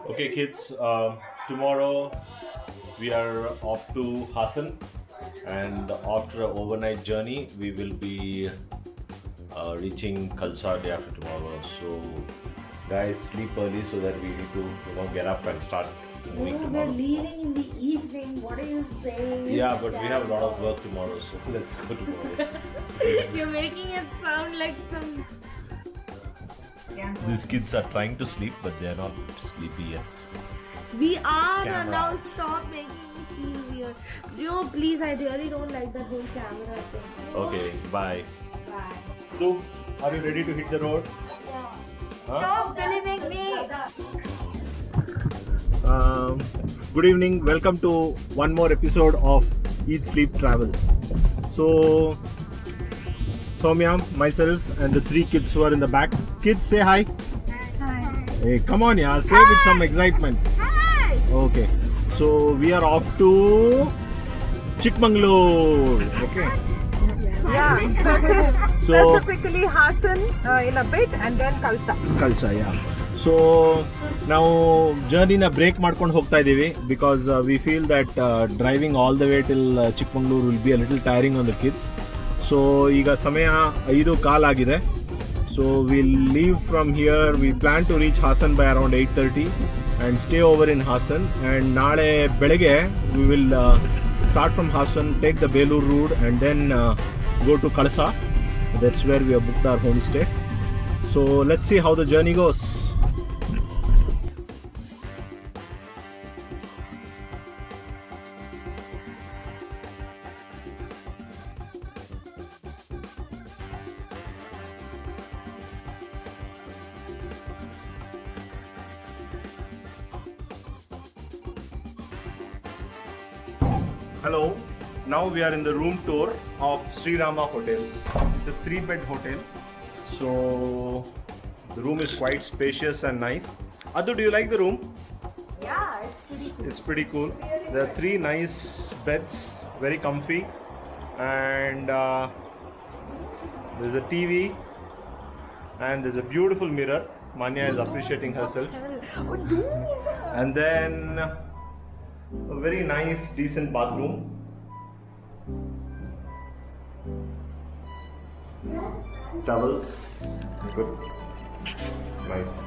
Okay, kids, tomorrow we are off to Hassan, and after an overnight journey, we will be reaching Khalsa day after tomorrow. So, guys, sleep early so that we need to get up and start No, moving we're tomorrow. leaving in the evening. What are you saying? Yeah, but we have a lot of work tomorrow, so let's go tomorrow. You're making it sound like some. These kids are trying to sleep, but they are not sleepy yet. We are Camera. now. Stop making me feel weird. Joe, please, I really don't like that whole camera thing. Okay, bye. Bye. Luke, are you ready to hit the road? Yeah. Huh? Stop filming me. Good evening. Welcome to one more episode of Eat Sleep Travel. So, Soumya, myself, and the three kids who are in the back. Kids, say hi. Hi. Hey, come on, yeah. Say with some excitement. Hi. Okay. So we are off to Chikmagalur. Okay. Yeah, So specifically Hassan in a bit and then Kalsa. Kalsa, yeah. So ನಾವು ಜರ್ನಿನ break ಮಾಡ್ಕೊಂಡು ಹೋಗ್ತಾ ಇದ್ದೀವಿ because we feel that driving all the way till Chikmagalur will be a little tiring on the kids so ಈಗ ಸಮಯ 5:15 ಆಗಿದೆ so will leave from here we plan to reach Hassan by around 8:30 and stay over in Hassan and ನಾಳೆ ಬೆಳಗ್ಗೆ we will start from Hassan take the Belur route and then go to Kalsa. That's where we have booked our homestay. So let's see how the journey goes. Hello. Now we are in the room tour of Sri Rama Hotel. It's a 3-bed hotel. So the room is quite spacious and nice. Adu, do you like the room? Yeah, it's pretty cool. It's pretty cool. There are 3 nice beds, very comfy, and there's a TV and there's a beautiful mirror. Manya is appreciating herself. And then a very nice, decent bathroom. Towels, good, nice.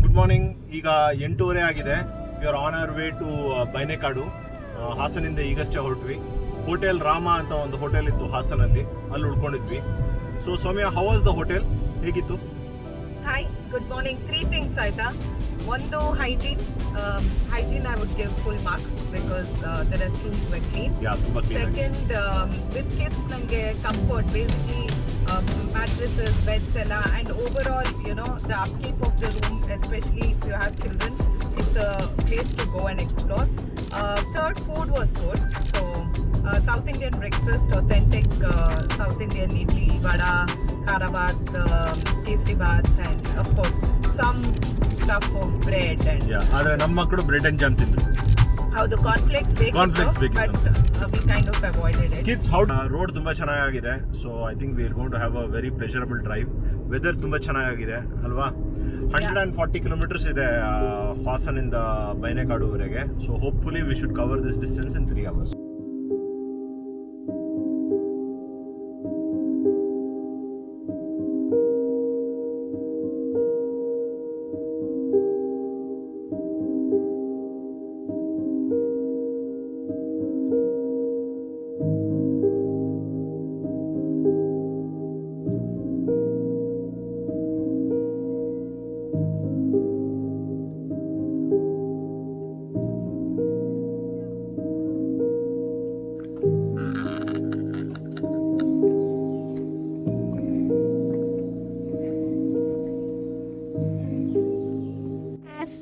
Good morning. ಈಗ 8:30 ಆಗಿದೆ. We are on our way to Bainekadu. ಹಾಸನಿಂದ ಈಗಷ್ಟೇ ಹೊರಟ್ವಿ. Hotel Rama ಅಂತ ಒಂದು hotel ಇತ್ತು ಹಾಸನಲ್ಲಿ, ಅಲ್ಲಿ ಉಳ್ಕೊಂಡಿದ್ವಿ. So Soumya, how was the hotel? ಹೇಗಿತ್ತು? Hi, good morning. 3 things ಆಯ್ತಾ. ಒಂದು hygiene. Hygiene I would give full marks because the restrooms were clean. ಯಾ, ತುಂಬಾ ಕ್ಲೀನ್ ಆಗಿ. Second, with kids ನಂಗೆ comfort, basically mattresses, beds ಎಲ್ಲ, and overall, the upkeep of the room, especially if you have children, it's a place to go and explore. Third, food was good. So South Indian breakfast, authentic South Indian idli, vada, karabat, tasty bath, and of course some stuff of bread and ಆದ್ರೆ ನಮ್ಮ ಮಕ್ಕಳು bread and jam ತಿಂದ್ರು. how the cornflakes Cornflakes but we kind of avoided it. Kids how road ತುಂಬಾ ಚೆನ್ನಾಗಿದೆ. So I think we are going to have a very pleasurable drive. Weather ತುಂಬಾ ಚೆನ್ನಾಗಿದೆ ಅಲ್ವಾ? 140 kilometres ಇದೆ ಹಾಸನಿಂದ ಬೈನೆಕಾಡುವರೆಗೆ. So hopefully we should cover this distance in 3 hours.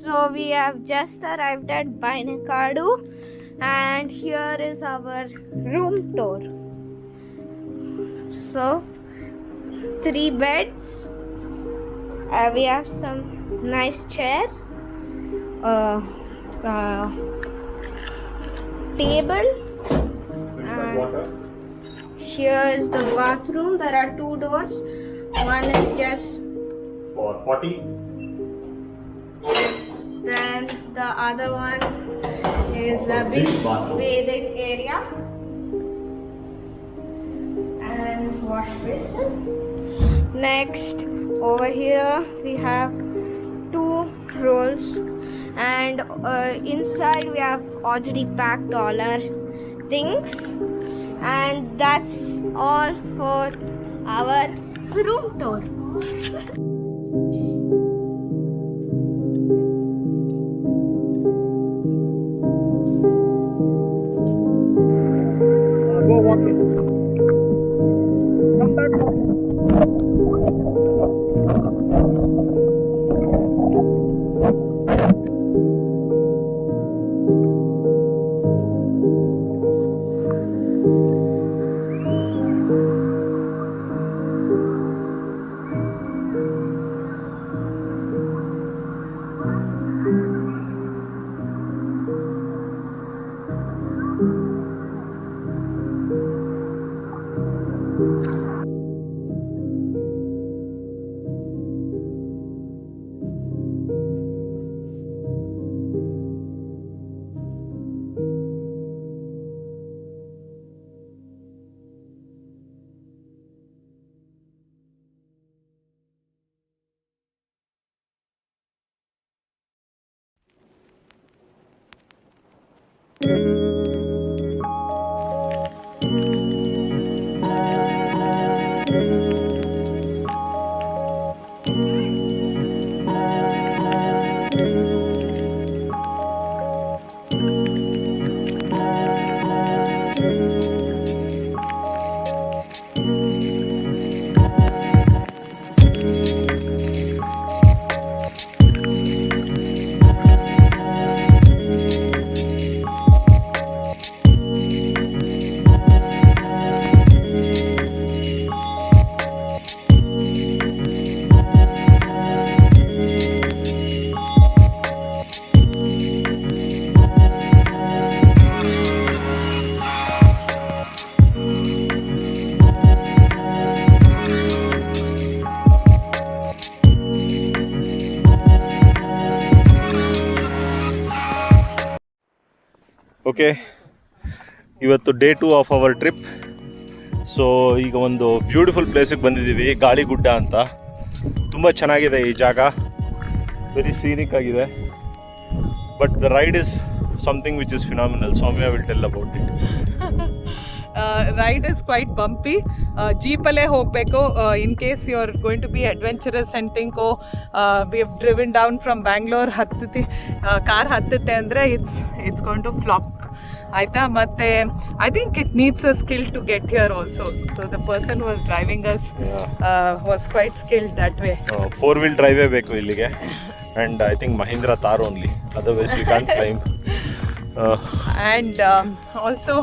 So we have just arrived at Bainakadu, and here is our room tour. So 3 beds. We have some nice chairs, table, and here is the bathroom. There are 2 doors. One is just for potty. Then the other one is a big bathing area and wash basin. Next, over here we have 2 rolls, and inside we have already packed all our things, and that's all for our room tour. Go walking. Come back. Okay, ಇವತ್ತು day 2 of our trip. So ಈಗ ಒಂದು beautiful ಪ್ಲೇಸಿಗೆ ಬಂದಿದ್ದೀವಿ, ಗಾಳಿಗುಡ್ಡ ಅಂತ. ತುಂಬ ಚೆನ್ನಾಗಿದೆ ಈ ಜಾಗ, ವೆರಿ ಸೀನಿಕ್ ಆಗಿದೆ. But the ride is something which is phenomenal. Soumya will tell about it. Ride is quite bumpy. Jeepale ಹೋಗಬೇಕು in case you are going to be adventurous and think, we have driven down from Bangalore, car ಹತ್ತುತ್ತೆ ಅಂದರೆ it's going to flop. ಆಯಿತಾ? ಮತ್ತು I think it needs a skill to get here also. So the person who was driving us was quite skilled that way. 4-wheel ಡ್ರೈವೇ ಬೇಕು ಇಲ್ಲಿಗೆ. And I think Mahindra Thar only, otherwise we can climb. And also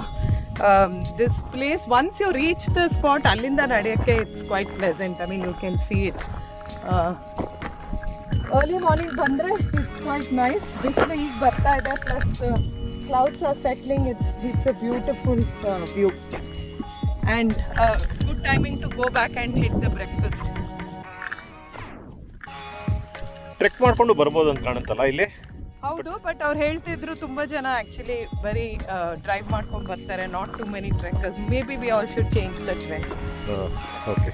this place, once you reach the spot, allinda nadiyake it's quite pleasant. I mean, you can see it. Early morning bandre it's quite nice. Bislu ಈಗ ಬರ್ತಾ ಇದೆ, plus clouds are settling. It's a beautiful view, and good timing to go back and hit the breakfast. Trek ಮಾಡ್ಕೊಂಡು ಬರ್ಬೋದು ಅಂತ ಕಾಣುತ್ತಲ್ಲ ಇಲ್ಲಿ. ಹೌದು, but ಅವ್ರು ಹೇಳ್ತಿದ್ರು ತುಂಬ ಜನ ಆ್ಯಕ್ಚುಲಿ ಬರೀ ಡ್ರೈವ್ ಮಾಡ್ಕೊಂಡು ಬರ್ತಾರೆ, not too many trekkers. Maybe we all should change the trend. Okay.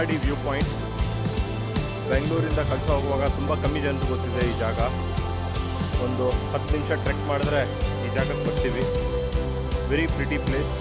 Kalladi view point. ಬೆಂಗಳೂರಿಂದ ಕಳಸ ಹೋಗುವಾಗ ತುಂಬ ಕಮ್ಮಿ ಜನರು ಗೊತ್ತಿದೆ ಈ ಜಾಗ. ಒಂದು 10 ನಿಮಿಷ ಟ್ರೆಕ್ ಮಾಡಿದ್ರೆ ಈ ಜಾಗಕ್ಕೆ ಬರ್ತೀವಿ. Very pretty place.